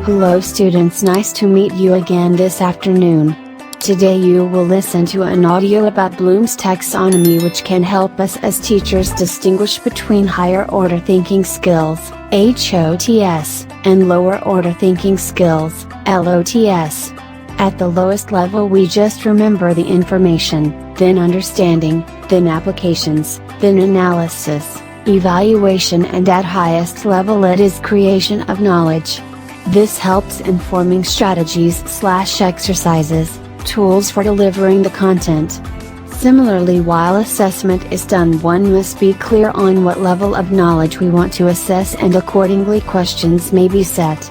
Hello students, nice to meet you again this afternoon. Today you will listen to an audio about Bloom's taxonomy, which can help us as teachers distinguish between higher order thinking skills, HOTS, and lower order thinking skills, LOTS. At the lowest level we just remember the information, then understanding, then applications, then analysis, evaluation, and at highest level it is creation of knowledge. This helps in forming strategies/exercises, tools for delivering the content. Similarly, while assessment is done, one must be clear on what level of knowledge we want to assess, and accordingly questions may be set.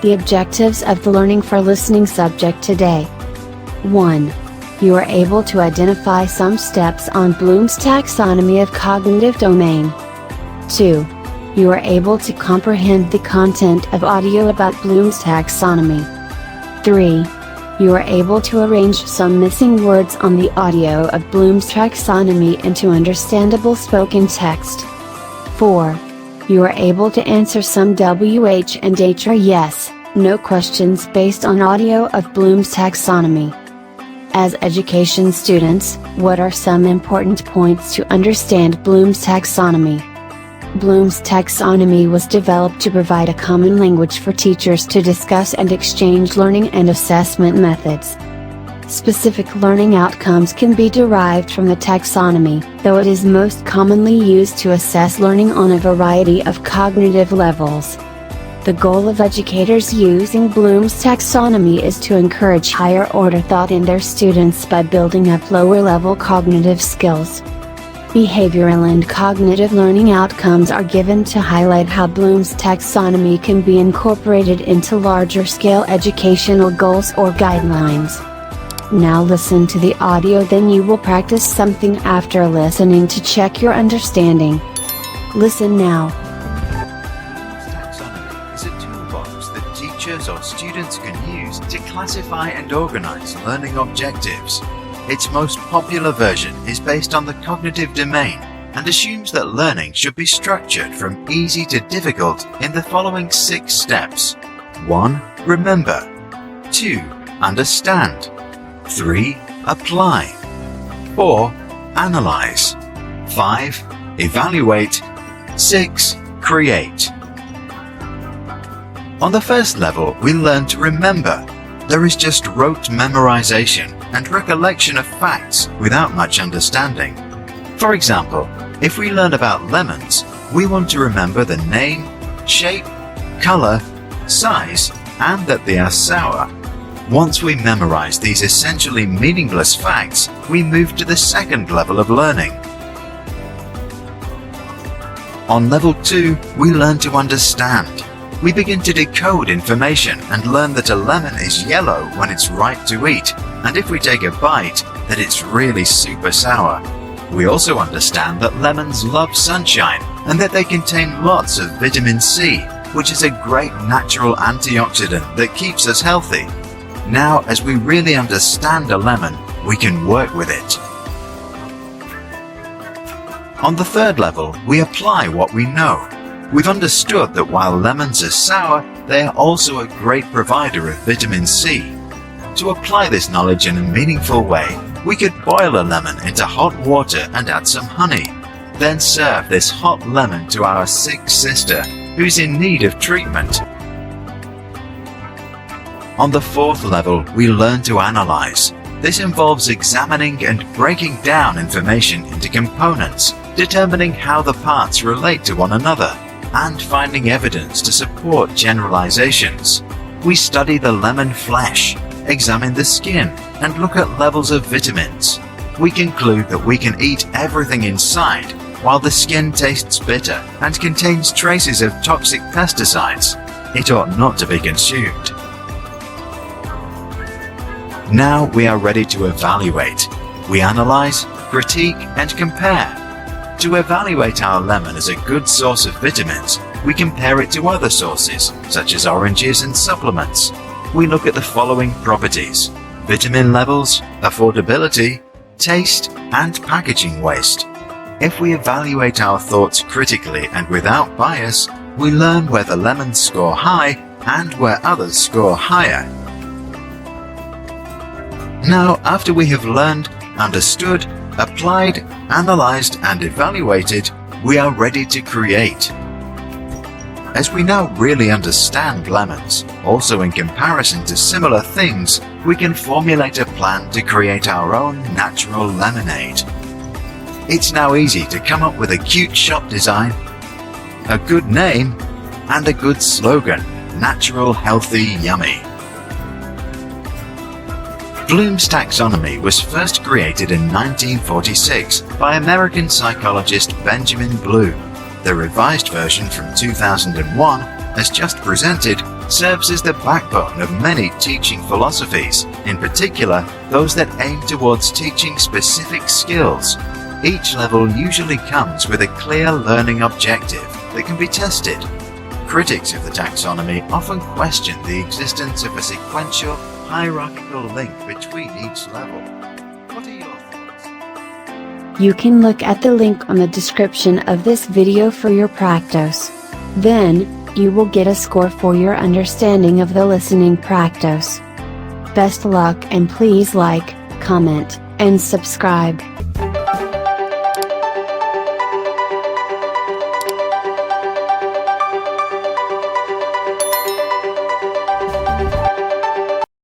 The objectives of the learning for listening subject today. 1. You are able to identify some steps on Bloom's taxonomy of cognitive domain. 2. You are able to comprehend the content of audio about Bloom's taxonomy. 3. You are able to arrange some missing words on the audio of Bloom's taxonomy into understandable spoken text. 4. You are able to answer some WH and H or yes, no questions based on audio of Bloom's taxonomy. As education students, what are some important points to understand Bloom's taxonomy? Bloom's taxonomy was developed to provide a common language for teachers to discuss and exchange learning and assessment methods. Specific learning outcomes can be derived from the taxonomy, though it is most commonly used to assess learning on a variety of cognitive levels. The goal of educators using Bloom's taxonomy is to encourage higher order thought in their students by building up lower level cognitive skills. Behavioral and cognitive learning outcomes are given to highlight how Bloom's taxonomy can be incorporated into larger scale educational goals or guidelines. Now listen to the audio, then you will practice something after listening to check your understanding. Listen now. Taxonomy is a toolbox that teachers or students can use to classify and organize learning objectives. Its most popular version is based on the cognitive domain and assumes that learning should be structured from easy to difficult in the following 6 steps. 1. Remember. 2. Understand. 3. Apply. 4. Analyze. 5. Evaluate. 6. Create. On the first level, we learn to remember. There is just rote memorization and recollection of facts without much understanding. For example, if we learn about lemons, we want to remember the name, shape, color, size, and that they are sour. Once we memorize these essentially meaningless facts, we move to the second level of learning. On level 2, we learn to understand. We begin to decode information and learn that a lemon is yellow when it's ripe to eat, and if we take a bite, that it's really super sour. We also understand that lemons love sunshine and that they contain lots of vitamin C, which is a great natural antioxidant that keeps us healthy. Now, as we really understand a lemon, we can work with it. On the third level, we apply what we know. We've understood that while lemons are sour, they are also a great provider of vitamin C. To apply this knowledge in a meaningful way, we could boil a lemon into hot water and add some honey. Then serve this hot lemon to our sick sister, who's in need of treatment. On the fourth level, we learn to analyze. This involves examining and breaking down information into components, determining how the parts relate to one another, and finding evidence to support generalizations. We study the lemon flesh, examine the skin, and look at levels of vitamins. We conclude that we can eat everything inside, while the skin tastes bitter and contains traces of toxic pesticides. It ought not to be consumed. Now we are ready to evaluate. We analyze, critique, and compare. To evaluate our lemon as a good source of vitamins, we compare it to other sources, such as oranges and supplements. We look at the following properties: vitamin levels, affordability, taste, and packaging waste. If we evaluate our thoughts critically and without bias, we learn whether lemons score high and where others score higher. Now, after we have learned, understood, applied, analyzed, and evaluated, we are ready to create. As we now really understand lemons, also in comparison to similar things, we can formulate a plan to create our own natural lemonade. It's now easy to come up with a cute shop design, a good name, and a good slogan: natural, healthy, yummy. Bloom's taxonomy was first created in 1946 by American psychologist Benjamin Bloom. The revised version from 2001, as just presented, serves as the backbone of many teaching philosophies, in particular those that aim towards teaching specific skills. Each level usually comes with a clear learning objective that can be tested. Critics of the taxonomy often question the existence of a sequential, hierarchical link between each level. What are your thoughts? You can look at the link on the description of this video for your practice. Then, you will get a score for your understanding of the listening practice. Best luck and please like, comment, and subscribe.